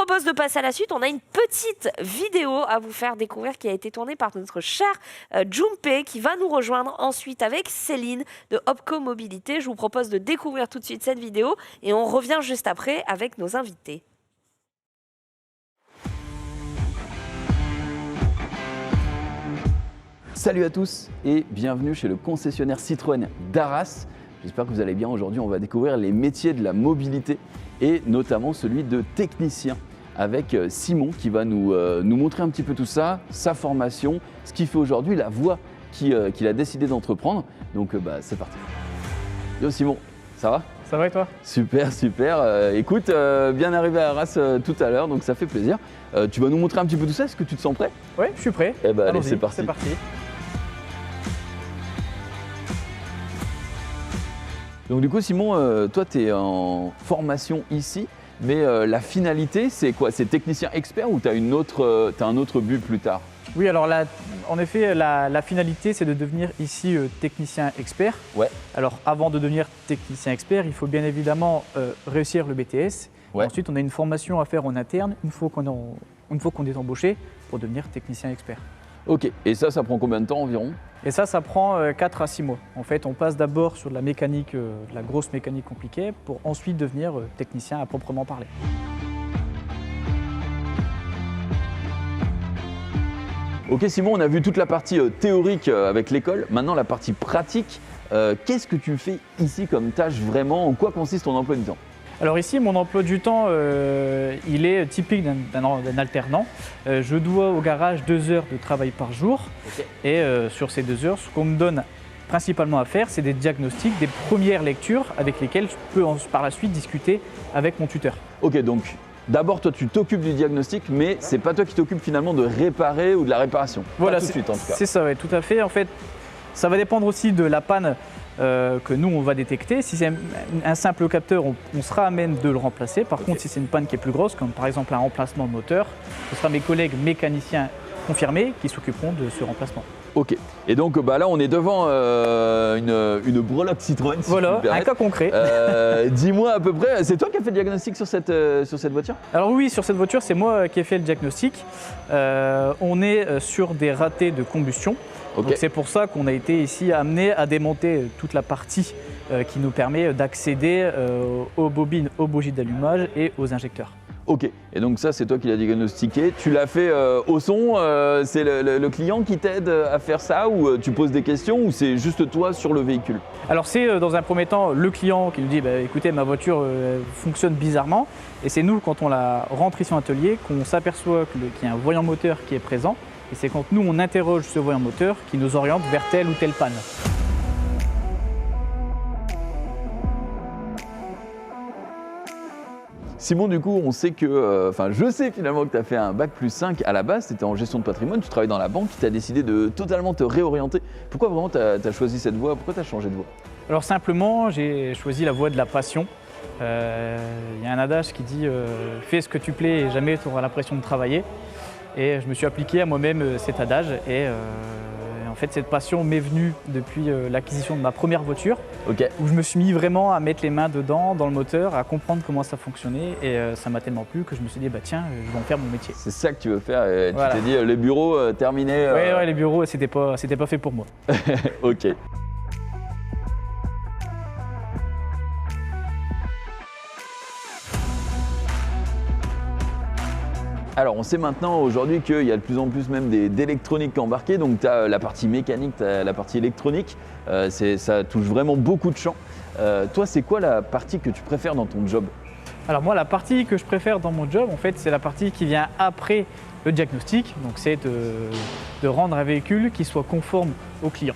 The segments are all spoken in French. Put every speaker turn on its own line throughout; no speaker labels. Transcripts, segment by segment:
propose de passer à la suite. On a une petite vidéo à vous faire découvrir qui a été tournée par notre cher Junpei qui va nous rejoindre ensuite avec Céline de Opco Mobilité. Je vous propose de découvrir tout de suite cette vidéo et on revient juste après avec nos invités.
Salut à tous et bienvenue chez le concessionnaire Citroën d'Arras. J'espère que vous allez bien. Aujourd'hui, on va découvrir les métiers de la mobilité et notamment celui de technicien avec Simon qui va nous montrer un petit peu tout ça, sa formation, ce qu'il fait aujourd'hui, la voie qu'il a décidé d'entreprendre. Donc c'est parti. Yo Simon, ça va ?
Ça va et toi ?
Super, super. Écoute, bien arrivé à Arras tout à l'heure, donc ça fait plaisir. Tu vas nous montrer un petit peu tout ça, est-ce que tu te sens prêt ?
Oui, je suis prêt.
Eh ben allez, c'est parti. Donc du coup Simon, toi tu es en formation ici, mais la finalité c'est quoi ? C'est technicien expert ou tu as un autre but plus tard ?
Oui, alors en effet, la finalité c'est de devenir ici technicien expert.
Ouais.
Alors avant de devenir technicien expert, il faut bien évidemment réussir le BTS.
Ouais.
Ensuite, on a une formation à faire en interne une fois qu'on est embauché pour devenir technicien expert.
Ok, et ça prend combien de temps environ ?
Et ça prend 4 à 6 mois. En fait, on passe d'abord sur de la mécanique, de la grosse mécanique compliquée, pour ensuite devenir technicien à proprement parler.
Ok Simon, on a vu toute la partie théorique avec l'école, maintenant la partie pratique. Qu'est-ce que tu fais ici comme tâche vraiment ? En quoi consiste ton emploi du temps ?
Alors ici, mon emploi du temps, il est typique d'un alternant. Je dois au garage 2 heures de travail par jour.
Okay.
Et sur ces 2 heures, ce qu'on me donne principalement à faire, c'est des diagnostics, des premières lectures avec lesquelles je peux par la suite discuter avec mon tuteur.
Ok, donc d'abord toi tu t'occupes du diagnostic, mais c'est pas toi qui t'occupes finalement de réparer ou de la réparation.
Voilà,
pas tout de suite en tout cas.
C'est ça, oui, tout à fait. En fait, ça va dépendre aussi de la panne que nous on va détecter. Si c'est un simple capteur, on sera à même de le remplacer. Par contre, si c'est une panne qui est plus grosse, comme par exemple un remplacement de moteur, ce sera mes collègues mécaniciens confirmés qui s'occuperont de ce remplacement.
Ok, et donc là on est devant une breloque Citroën. Si
voilà, un cas concret.
Dis-moi à peu près, c'est toi qui as fait le diagnostic sur cette voiture ?
Alors oui, sur cette voiture, c'est moi qui ai fait le diagnostic. On est sur des ratés de combustion.
Okay.
Donc c'est pour ça qu'on a été ici amené à démonter toute la partie qui nous permet d'accéder aux bobines, aux bougies d'allumage et aux injecteurs.
Ok, et donc ça c'est toi qui l'as diagnostiqué, tu l'as fait au son, c'est le client qui t'aide à faire ça ou tu poses des questions ou c'est juste toi sur le véhicule ?
Alors c'est dans un premier temps le client qui nous dit écoutez ma voiture fonctionne bizarrement et c'est nous quand on la rentre ici en atelier qu'on s'aperçoit qu'il y a un voyant moteur qui est présent et c'est quand nous on interroge ce voyant moteur qui nous oriente vers telle ou telle panne.
Simon, du coup, on sait que, je sais finalement que tu as fait un bac+5 à la base, tu étais en gestion de patrimoine, tu travailles dans la banque, tu as décidé de totalement te réorienter. Pourquoi vraiment tu as choisi cette voie ? Pourquoi tu as changé de voie ?
Alors simplement, j'ai choisi la voie de la passion. Il y a un adage qui dit fais ce que tu plais et jamais tu auras l'impression de travailler. Et je me suis appliqué à moi-même cet adage et en fait cette passion m'est venue depuis l'acquisition de ma première voiture où je me suis mis vraiment à mettre les mains dedans, dans le moteur, à comprendre comment ça fonctionnait et ça m'a tellement plu que je me suis dit tiens, je vais en faire mon métier.
C'est ça que tu veux faire et
voilà.
Tu t'es dit les bureaux terminés.
Oui, les bureaux c'était pas fait pour moi.
Ok. Alors on sait maintenant aujourd'hui qu'il y a de plus en plus même d'électronique embarquée, donc tu as la partie mécanique, tu as la partie électronique, ça touche vraiment beaucoup de champs. Toi c'est quoi la partie que tu préfères dans ton job ?
Alors moi la partie que je préfère dans mon job en fait c'est la partie qui vient après le diagnostic, donc c'est de rendre un véhicule qui soit conforme au client.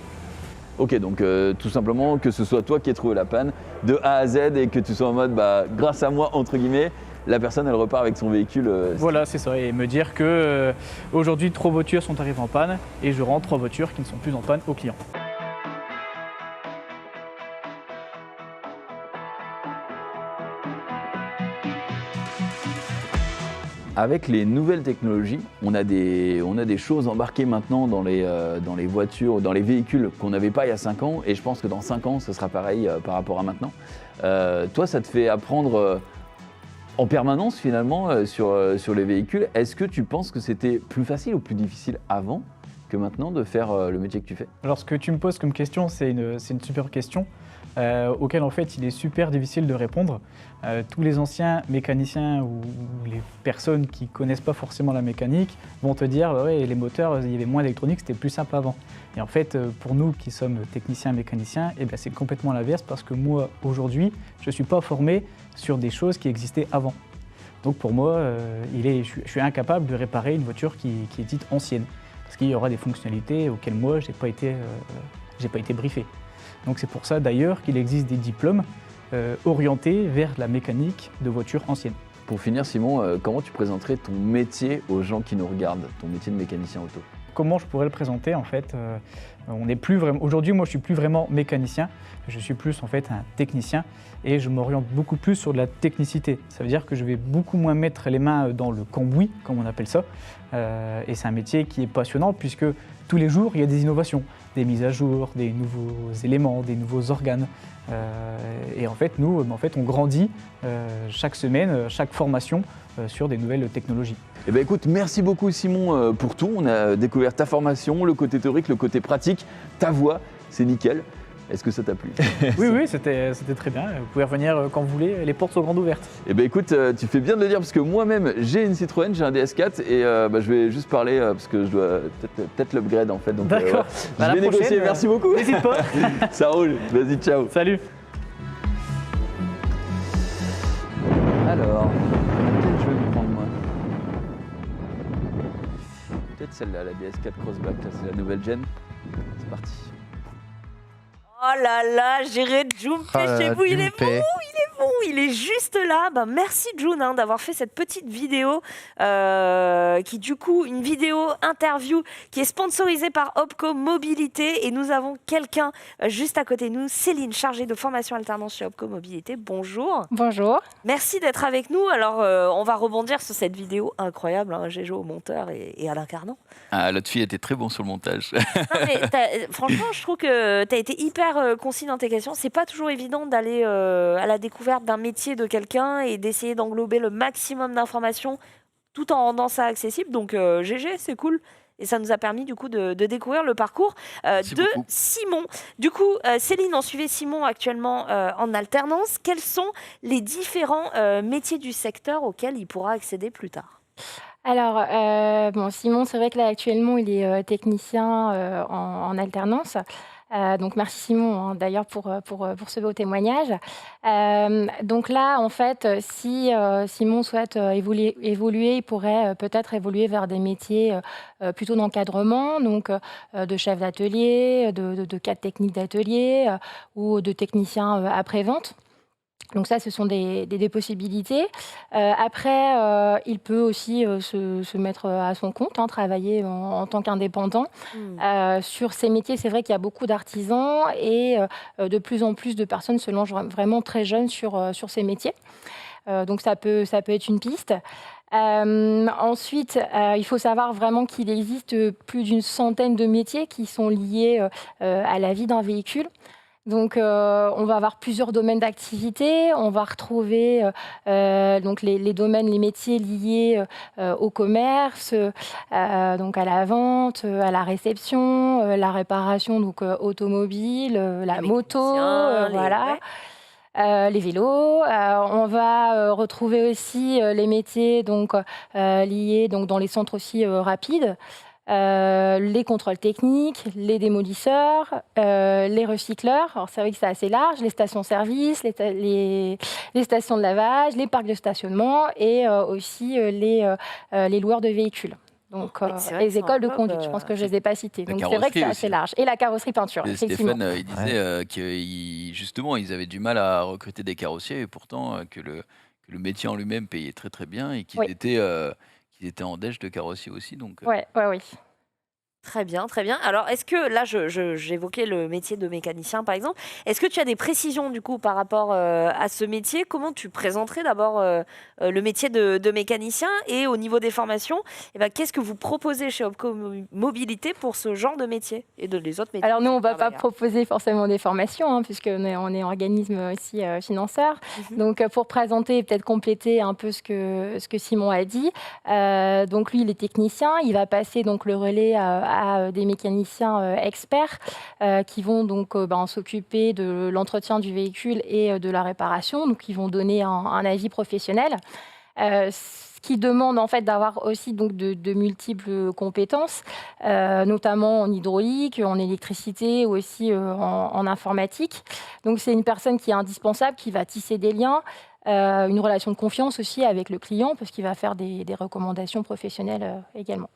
Ok, donc tout simplement que ce soit toi qui aies trouvé la panne de A à Z et que tu sois en mode grâce à moi entre guillemets, la personne elle repart avec son véhicule.
Voilà, c'est ça, et me dire que aujourd'hui 3 voitures sont arrivées en panne et je rends 3 voitures qui ne sont plus en panne au client.
Avec les nouvelles technologies, on a des choses embarquées maintenant dans les voitures, dans les véhicules qu'on n'avait pas il y a 5 ans et je pense que dans 5 ans ce sera pareil par rapport à maintenant. Toi ça te fait apprendre en permanence finalement sur les véhicules. Est-ce que tu penses que c'était plus facile ou plus difficile avant que maintenant de faire le métier que tu fais?
Alors ce que tu me poses comme question, c'est une super question auquel en fait il est super difficile de répondre. Tous les anciens mécaniciens ou les personnes qui connaissent pas forcément la mécanique vont te dire ouais, les moteurs, il y avait moins d'électronique, c'était plus simple avant. Et en fait, pour nous qui sommes techniciens, mécaniciens, eh bien, c'est complètement l'inverse parce que moi, aujourd'hui, je ne suis pas formé sur des choses qui existaient avant. Donc pour moi, je suis incapable de réparer une voiture qui est dite ancienne parce qu'il y aura des fonctionnalités auxquelles moi, j'ai pas été briefé. Donc c'est pour ça d'ailleurs qu'il existe des diplômes orientés vers la mécanique de voitures anciennes.
Pour finir, Simon, comment tu présenterais ton métier aux gens qui nous regardent, ton métier de mécanicien auto?
Comment je pourrais le présenter en fait Aujourd'hui, moi, je suis plus vraiment mécanicien, je suis plus en fait un technicien et je m'oriente beaucoup plus sur de la technicité. Ça veut dire que je vais beaucoup moins mettre les mains dans le cambouis, comme on appelle ça. Et c'est un métier qui est passionnant puisque tous les jours, il y a des innovations, des mises à jour, des nouveaux éléments, des nouveaux organes. Et en fait, nous, on grandit chaque semaine, chaque formation sur des nouvelles technologies.
Eh bien écoute, merci beaucoup Simon pour tout. On a découvert ta formation, le côté théorique, le côté pratique, ta voix, c'est nickel. Est-ce que ça t'a plu?
Oui, c'était très bien. Vous pouvez revenir quand vous voulez, les portes sont grandes ouvertes.
Eh bien écoute, tu fais bien de le dire parce que moi-même j'ai une Citroën, j'ai un DS4 et je vais juste parler parce que je dois peut-être l'upgrade en fait.
D'accord.
Je vais négocier, merci beaucoup.
N'hésite pas.
Ça roule, vas-y, ciao.
Salut.
Alors, laquelle je vais me prendre moi? Peut-être celle-là, la DS4 Crossback, là c'est la nouvelle gen. C'est parti.
Oh là là, j'irai Junpei chez vous, il est bon, il est juste là. Ben, merci June d'avoir fait cette petite vidéo qui du coup, une vidéo interview qui est sponsorisée par Opco Mobilité et nous avons quelqu'un juste à côté de nous, Céline, chargée de formation alternance chez Opco Mobilité. Bonjour.
Bonjour.
Merci d'être avec nous. Alors, on va rebondir sur cette vidéo incroyable, hein, Géjo au monteur et Alain Carnan.
Ah, l'autre fille était très bon sur le montage.
Non, mais franchement, je trouve que tu as été hyper concis dans tes questions. C'est pas toujours évident d'aller à la découverte d'un métier de quelqu'un et d'essayer d'englober le maximum d'informations tout en rendant ça accessible. Donc, GG, c'est cool. Et ça nous a permis du coup de découvrir le parcours de
beaucoup.
Simon. Du coup, Céline, on suivait Simon actuellement en alternance. Quels sont les différents métiers du secteur auxquels il pourra accéder plus tard?
Alors, Simon, c'est vrai que là, actuellement, il est technicien en alternance. Donc, merci Simon, d'ailleurs, pour ce beau témoignage. Donc là, en fait, si Simon souhaite évoluer, il pourrait peut-être évoluer vers des métiers plutôt d'encadrement, donc de chef d'atelier, de cadre technique d'atelier ou de technicien après-vente. Donc ça, ce sont des possibilités. Après, il peut aussi se mettre à son compte, travailler en tant qu'indépendant. Sur ces métiers, c'est vrai qu'il y a beaucoup d'artisans et de plus en plus de personnes se lancent vraiment très jeunes sur ces métiers. Donc ça peut être une piste. Ensuite, il faut savoir vraiment qu'il existe plus d'une centaine de métiers qui sont liés à la vie d'un véhicule. Donc, on va avoir plusieurs domaines d'activité. On va retrouver donc les domaines, les métiers liés au commerce, donc à la vente, à la réception, la réparation, donc automobile, la moto, voilà. Les vélos. On va retrouver aussi les métiers donc, liés donc, dans les centres aussi rapides. Les contrôles techniques, les démolisseurs, les recycleurs. Alors c'est vrai que c'est assez large, les stations-service, les stations de lavage, les parcs de stationnement et aussi les loueurs de véhicules. Donc les écoles de conduite, je pense que je ne les ai pas citées. Donc c'est vrai que c'est assez large. Et la carrosserie peinture, effectivement.
Stéphane, il disait justement, ils avaient du mal à recruter des carrossiers et pourtant que le métier en lui-même payait très très bien et qu'ils étaient en déche de carrossier aussi. Donc,
oui.
Très bien, très bien. Alors, est-ce que, là, j'évoquais le métier de mécanicien, par exemple. Est-ce que tu as des précisions, du coup, par rapport à ce métier? Comment tu présenterais d'abord le métier de mécanicien? Et au niveau des formations, eh ben, qu'est-ce que vous proposez chez Opco Mobilité pour ce genre de métier et les autres métiers
Alors
du
nous, on ne va
secteur,
pas
d'ailleurs?
proposer forcément des formations, hein, puisqu'on est organisme aussi financeur.
Mhm.
Donc pour présenter et peut-être compléter un peu ce que Simon a dit, donc lui, il est technicien, il va passer donc le relais à des mécaniciens experts qui vont donc s'occuper de l'entretien du véhicule et de la réparation, donc ils vont donner un avis professionnel. Ce qui demande en fait d'avoir aussi donc de multiples compétences, notamment en hydraulique, en électricité ou aussi en informatique. Donc c'est une personne qui est indispensable, qui va tisser des liens, une relation de confiance aussi avec le client, parce qu'il va faire des recommandations professionnelles également.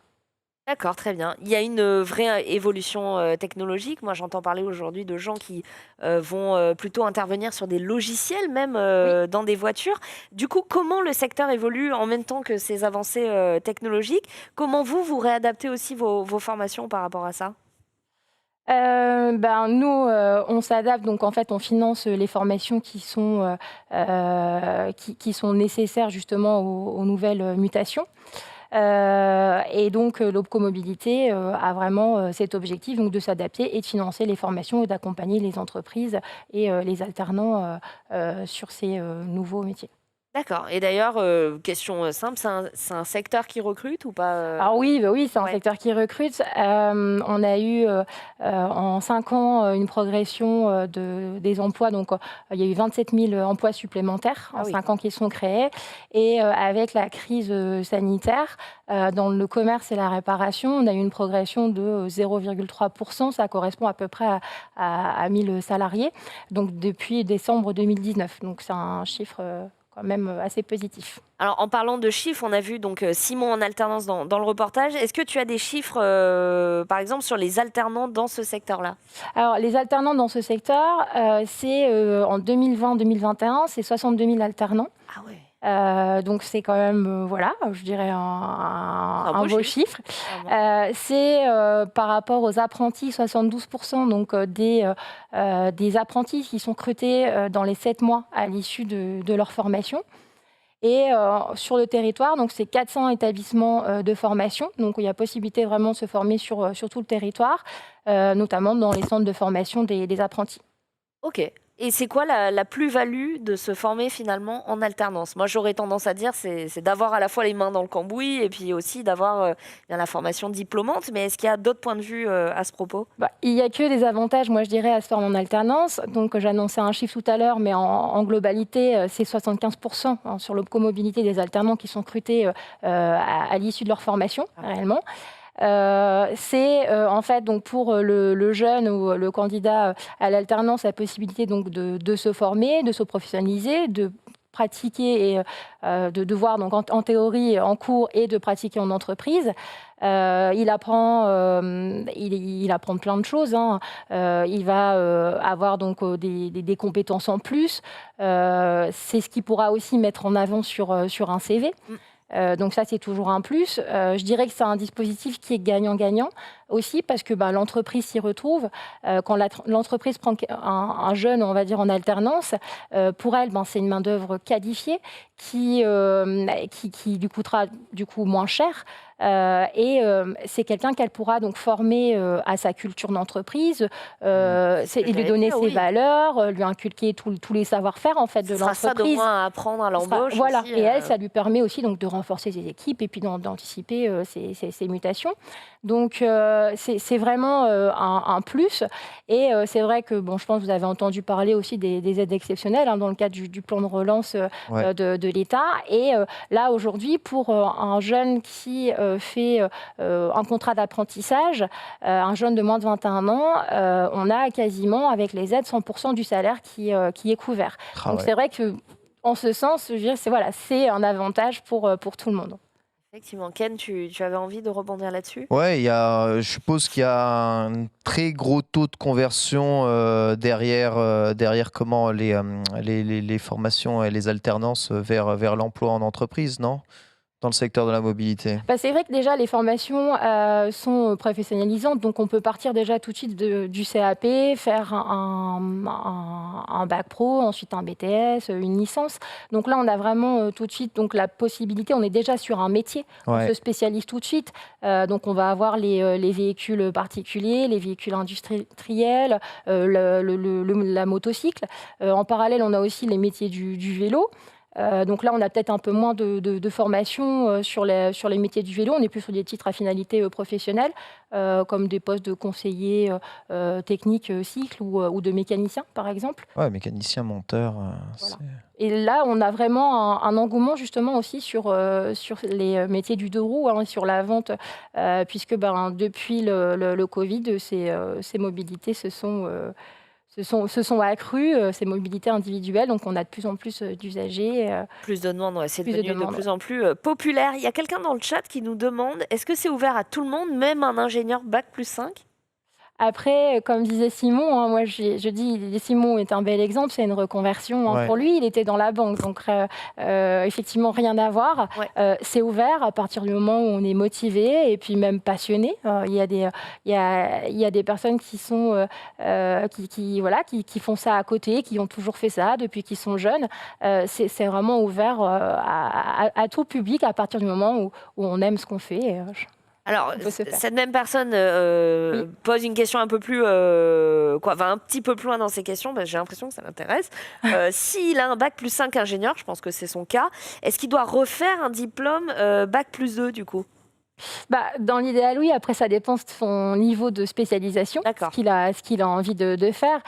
D'accord, très bien. Il y a une vraie évolution technologique. Moi, j'entends parler aujourd'hui de gens qui vont plutôt intervenir sur des logiciels, même
Oui.
dans des voitures. Du coup, comment le secteur évolue en même temps que ces avancées technologiques? Comment vous réadaptez aussi vos formations par rapport à ça?
Nous, on s'adapte, donc en fait, on finance les formations qui sont nécessaires justement aux nouvelles mutations. Et donc, l'Opco Mobilité a vraiment cet objectif donc, de s'adapter et de financer les formations et d'accompagner les entreprises et les alternants sur ces nouveaux métiers.
D'accord. Et d'ailleurs, question simple, c'est un secteur qui recrute ou pas
Alors oui, bah oui, c'est un
Ouais.
secteur qui recrute. On a eu en 5 ans une progression des emplois. Donc, il y a eu 27 000 emplois supplémentaires en
Ah oui.
5 ans qui sont créés. Et avec la crise sanitaire, dans le commerce et la réparation, on a eu une progression de 0,3%. Ça correspond à peu près à 1000 salariés. Donc, depuis décembre 2019. Donc, c'est un chiffre quand même assez positif.
Alors, en parlant de chiffres, on a vu donc Simon en alternance dans le reportage. Est-ce que tu as des chiffres, par exemple, sur les alternants dans ce secteur-là?
Alors, les alternants dans ce secteur, c'est en 2020-2021, c'est 62 000 alternants.
Ah ouais.
Donc, c'est quand même, voilà, je dirais
C'est
un beau chiffre. C'est par rapport aux apprentis, 72%, donc des apprentis qui sont recrutés dans les 7 mois à l'issue de leur formation. Et sur le territoire, donc c'est 400 établissements de formation. Donc il y a possibilité vraiment de se former sur tout le territoire, notamment dans les centres de formation des apprentis.
Ok. Et c'est quoi la plus-value de se former finalement en alternance? Moi, j'aurais tendance à dire c'est d'avoir à la fois les mains dans le cambouis et puis aussi d'avoir bien la formation diplômante. Mais est-ce qu'il y a d'autres points de vue à ce propos?
Il n'y a que des avantages, moi je dirais, à se former en alternance. Donc j'annonçais un chiffre tout à l'heure, mais en globalité, c'est 75% sur l'opcomobilité des alternants qui sont recrutés à l'issue de leur formation, réellement. C'est en fait donc pour le jeune ou le candidat à l'alternance la possibilité donc de se former, de se professionnaliser, de pratiquer et de voir donc en théorie en cours et de pratiquer en entreprise. Il apprend plein de choses, hein. Il va avoir donc des compétences en plus. C'est ce qu'il pourra aussi mettre en avant sur un CV. Donc ça, c'est toujours un plus. Je dirais que c'est un dispositif qui est gagnant-gagnant aussi parce que l'entreprise s'y retrouve. Quand l'entreprise prend un jeune, on va dire, en alternance, pour elle, c'est une main-d'œuvre qualifiée qui lui coûtera du coup moins cher. Et c'est quelqu'un qu'elle pourra donc former à sa culture d'entreprise, lui donner ses valeurs, lui inculquer tous les savoir-faire en fait de
Ce sera ça de
l'entreprise.
moins à apprendre à l'embauche.
Voilà,
aussi,
et elle, ça lui permet aussi donc de renforcer ses équipes et puis d'anticiper ces mutations. Donc c'est vraiment un plus. Et c'est vrai que je pense que vous avez entendu parler aussi des aides exceptionnelles dans le cadre du plan de relance de l'État. Et là aujourd'hui, pour un jeune qui fait un contrat d'apprentissage, un jeune de moins de 21 ans, on a quasiment avec les aides 100% du salaire qui est couvert. Donc c'est vrai que en ce sens, je veux dire, c'est un avantage pour tout le monde.
Effectivement. Ken, tu avais envie de rebondir là-dessus?
Ouais, je suppose qu'il y a un très gros taux de conversion derrière comment les formations et les alternances vers l'emploi en entreprise, non? dans le secteur de la mobilité?
Bah, c'est vrai que déjà les formations sont professionnalisantes, donc on peut partir déjà tout de suite du CAP, faire un bac pro, ensuite un BTS, une licence. Donc là, on a vraiment tout de suite donc, la possibilité, on est déjà sur un métier, on se spécialise tout de suite. Donc on va avoir les véhicules particuliers, les véhicules industriels, la motocycle. En parallèle, on a aussi les métiers du vélo. Donc là, on a peut-être un peu moins de formation sur les métiers du vélo. On est plus sur des titres à finalité professionnelle, comme des postes de conseiller technique cycle ou de mécanicien, par exemple.
Ouais, mécanicien, monteur.
Voilà. Et là, on a vraiment un engouement justement aussi sur les métiers du deux roues, sur la vente, puisque depuis le Covid, ces mobilités se sont accrues, ces mobilités individuelles, donc on a de plus en plus d'usagers.
Plus de demandes, c'est
plus
devenu de plus en plus populaire. Il y a quelqu'un dans le chat qui nous demande, est-ce que c'est ouvert à tout le monde, même un ingénieur Bac+5 ?
Après, comme disait Simon, moi je dis Simon est un bel exemple, c'est une reconversion. Pour lui, il était dans la banque, donc effectivement rien à voir. C'est ouvert à partir du moment où on est motivé et puis même passionné. Il y a des personnes qui sont qui font ça à côté, qui ont toujours fait ça depuis qu'ils sont jeunes. C'est vraiment ouvert à tout public à partir du moment où on aime ce qu'on fait.
Alors, cette même personne pose une question un peu plus, va un petit peu plus loin dans ses questions, j'ai l'impression que ça l'intéresse. S'il a un Bac+5 ingénieur, je pense que c'est son cas, est-ce qu'il doit refaire un diplôme Bac+2 du coup ?
Dans l'idéal, oui. Après, ça dépend de son niveau de spécialisation, ce qu'il a envie de faire.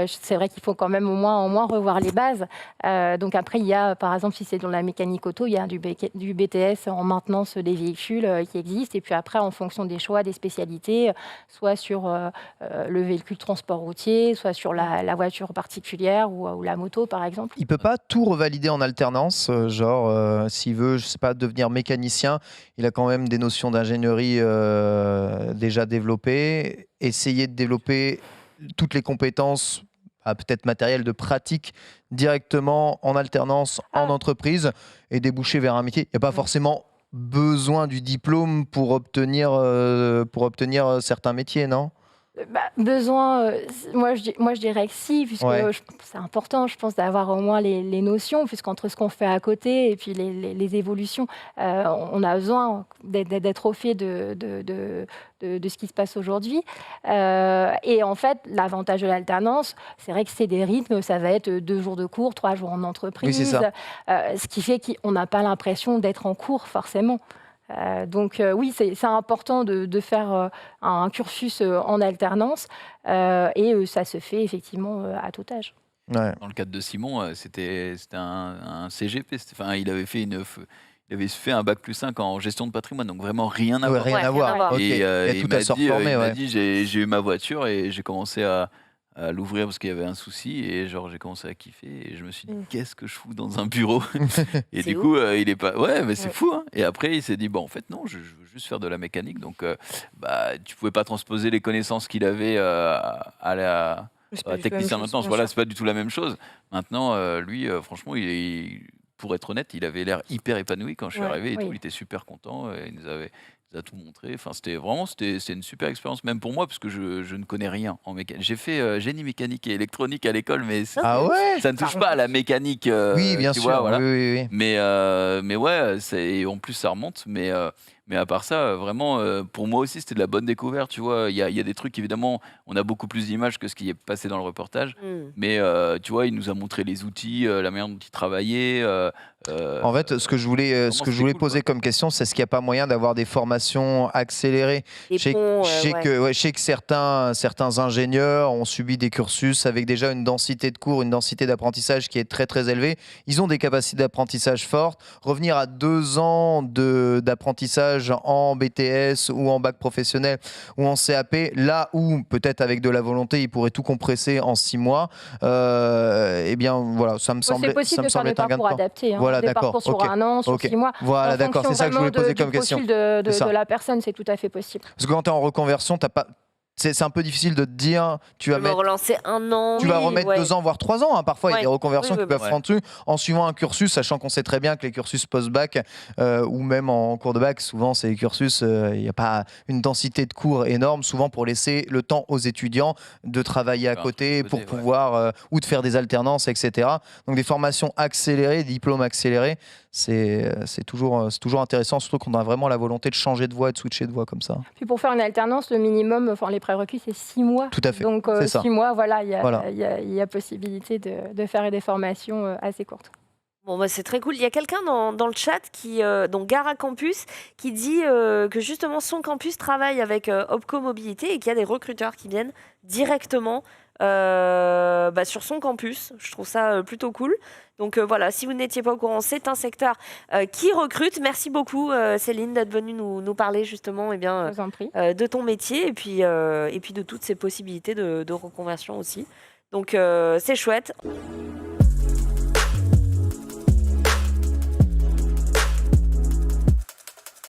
C'est vrai qu'il faut quand même au moins revoir les bases. Donc après, il y a, par exemple, si c'est dans la mécanique auto, il y a du BTS en maintenance des véhicules qui existe. Et puis après, en fonction des choix, des spécialités, soit sur le véhicule transport routier, soit sur la voiture particulière ou la moto, par exemple.
Il ne peut pas tout revalider en alternance, s'il veut, je sais pas, devenir mécanicien, il a quand même des notions d'ingénierie déjà développées, essayer de développer toutes les compétences peut-être matérielles de pratique directement en alternance en entreprise et déboucher vers un métier. Il n'y a pas forcément besoin du diplôme pour obtenir certains métiers, non ?
Besoin, moi je dirais que si, puisque c'est important, je pense, d'avoir au moins les notions, puisqu'entre ce qu'on fait à côté et puis les évolutions, on a besoin d'être au fait de ce qui se passe aujourd'hui. Et en fait, l'avantage de l'alternance, c'est vrai que c'est des rythmes, ça va être 2 jours de cours, 3 jours en entreprise,
oui, c'est ça.
Ce qui fait qu'on n'a pas l'impression d'être en cours forcément. Donc oui, c'est important de faire un cursus en alternance et ça se fait effectivement à tout âge.
Ouais.
Dans le cadre de Simon, c'était un CGP. Il avait fait un Bac+5 en gestion de patrimoine, donc vraiment rien à voir.
Rien à voir.
Et
il y a
il
tout
m'a
à se reformer.
il m'a dit, j'ai eu ma voiture et j'ai commencé à l'ouvrir parce qu'il y avait un souci et j'ai commencé à kiffer et je me suis dit qu'est-ce que je fous dans un bureau et du coup il est pas mais c'est fou hein. Et après il s'est dit en fait non, je veux juste faire de la mécanique, donc tu pouvais pas transposer les connaissances qu'il avait à la technicien de maintenance, c'est pas du tout la même chose. Maintenant lui franchement pour être honnête, il avait l'air hyper épanoui quand je suis arrivé et tout, il était super content, il nous a tout montré. Enfin, c'était une super expérience, même pour moi, parce que je ne connais rien en mécanique. J'ai fait génie mécanique et électronique à l'école, mais ça ne touche pas à la mécanique.
Oui, bien sûr.
Vois, voilà.
Oui.
Mais ouais, et en plus ça remonte. Mais à part ça, vraiment, pour moi aussi, c'était de la bonne découverte. Tu vois, il y a des trucs, évidemment, on a beaucoup plus d'images que ce qui est passé dans le reportage. Mais tu vois, il nous a montré les outils, la manière dont il travaillait.
En fait, ce que je voulais poser comme question, c'est est-ce qu'il n'y a pas moyen d'avoir des formations accélérées ? Je sais que certains ingénieurs ont subi des cursus avec déjà une densité de cours, une densité d'apprentissage qui est très très élevée. Ils ont des capacités d'apprentissage fortes. Revenir à 2 ans d'apprentissage en BTS ou en bac professionnel ou en CAP, là où peut-être avec de la volonté, ils pourraient tout compresser en 6 mois. Eh bien, voilà, ça me semble.
C'est possible de faire des parcours adaptés.
Voilà,
des parcours sur 1 an, sur 6 mois.
Voilà, d'accord, c'est ça que je voulais poser comme question.
Du profil de la personne, c'est tout à fait possible.
Parce que quand tu es en reconversion, c'est un peu difficile de te dire, tu vas
me relancer un an.
Tu vas remettre 2 ans, voire 3 ans. Hein. Parfois, il y a des reconversions qui peuvent prendre dessus en suivant un cursus, sachant qu'on sait très bien que les cursus post-bac ou même en cours de bac, souvent, c'est des cursus, il n'y a pas une densité de cours énorme, souvent pour laisser le temps aux étudiants de travailler à côté pour pouvoir, ou de faire des alternances, etc. Donc, des formations accélérées, diplômes accélérés, c'est toujours intéressant, surtout qu'on a vraiment la volonté de changer de voie et de switcher de voie comme ça.
Puis pour faire une alternance, le minimum, enfin les prérequis, c'est 6 mois.
Tout à fait.
Donc 6 mois, voilà, il y a possibilité de faire des formations assez courtes.
Bon, bah, c'est très cool. Il y a quelqu'un dans le chat, donc Gara Campus, qui dit que justement son campus travaille avec Opco Mobilité et qu'il y a des recruteurs qui viennent directement sur son campus. Je trouve ça plutôt cool. Donc voilà, si vous n'étiez pas au courant, c'est un secteur qui recrute. Merci beaucoup Céline d'être venue nous parler justement de ton métier et puis de toutes ces possibilités de reconversion aussi. Donc c'est chouette.